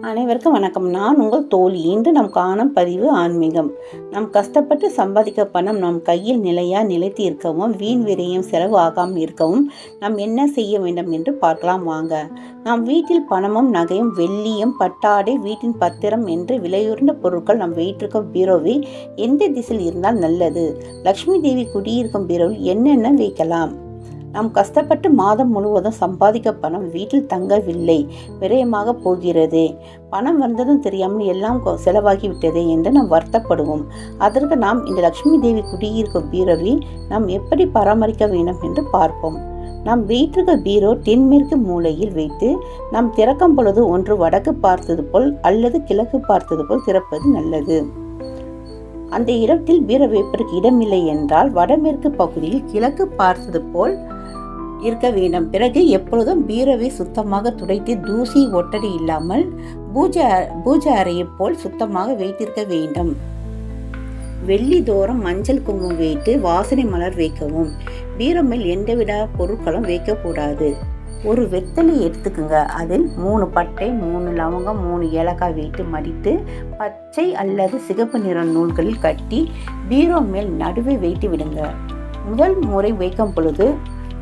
அனைவருக்கும் வணக்கம். நான் உங்கள் தோழி. இன்று நாம் காணும் பதிவு ஆன்மீகம். நாம் கஷ்டப்பட்டு சம்பாதிக்க பணம் நம் கையில் நிலைத்து இருக்கவும், வீண் விரயம் செலவு ஆகாமல் இருக்கவும் நாம் என்ன செய்ய வேண்டும் என்று பார்க்கலாம் வாங்க. நாம் வீட்டில் பணமும் நகையும் வெள்ளியும் பட்டாடை வீட்டின் பத்திரம் என்று விலையுறந்த பொருட்கள் நாம் வைத்திருக்கும் பீரோவை எந்த திசையில் இருந்தால் நல்லது? லக்ஷ்மி தேவி குடியிருக்கும் பீரோவில் என்னென்ன வைக்கலாம்? நாம் கஷ்டப்பட்டு மாதம் முழுவதும் சம்பாதிக்க பணம் வீட்டில் தங்கவில்லை, விரயமாக போகிறது. பணம் வந்ததும் தெரியாமல் எல்லாம் செலவாகிவிட்டதே என்று நாம் வருத்தப்படுவோம். அதற்கு நாம் இந்த லக்ஷ்மி தேவி குடியிருக்கும் பீரோவை நாம் எப்படி பராமரிக்க வேண்டும் என்று பார்ப்போம். நாம் வைத்திருக்க பீரோ தென்மேற்கு மூலையில் வைத்து நாம் திறக்கும் பொழுது ஒன்று வடக்கு பார்த்தது போல் அல்லது கிழக்கு பார்த்தது போல் திறப்பது நல்லது. அந்த இடத்தில் பீரோ வைப்பதற்கு இடமில்லை என்றால் வடமேற்கு பகுதியில் கிழக்கு பார்த்தது போல் இருக்க வேண்டும். பிறகு எப்பொழுதும் பீரோவை சுத்தமாக துடைத்து தூசி ஒட்டடி இல்லாமல் பூஜை அறையை போல் சுத்தமாக வைத்திருக்க வேண்டும். வெள்ளி தோறும் மஞ்சள் குங்குமம் வைத்து வாசனை மலர் வைக்கவும். பீரோ மேல் எந்தவித பொருட்களும் வைக்கக்கூடாது. ஒரு வெத்தலை எடுத்துக்குங்க. அதில் 3 பட்டை, 3 லவங்கம், 3 ஏலக்காய் வைத்து மடித்து பச்சை அல்லது சிகப்பு நிற நூல்களில் கட்டி பீரோ மேல் நடுவே வைத்து விடுங்க. முதல் முறை வைக்கும் பொழுது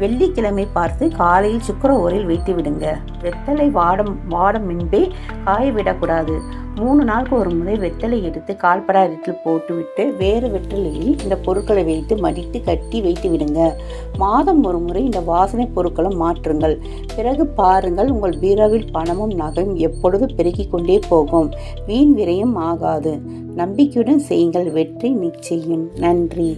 வெள்ளிக்கிழமை பார்த்து காலையில் சுக்கிர ஓரில் வைத்து விடுங்க. வெத்தலை வாடம் முன்பே காய விடக்கூடாது. 3 நாளுக்கு ஒரு முறை வெத்தலை எடுத்து கால்படா இடத்தில் போட்டுவிட்டு வேறு வெத்தலையில் இந்த பொருட்களை வைத்து மடித்து கட்டி வைத்து விடுங்க. மாதம் ஒரு முறை இந்த வாசனை பொருட்களும் மாற்றுங்கள். பிறகு பாருங்கள், உங்கள் பீரோவில் பணமும் நகையும் எப்பொழுது பெருக்கிக் கொண்டே போகும். வீண் விரயம் ஆகாது. நம்பிக்கையுடன் செய்யுங்கள், வெற்றி நிச்சயம். நன்றி.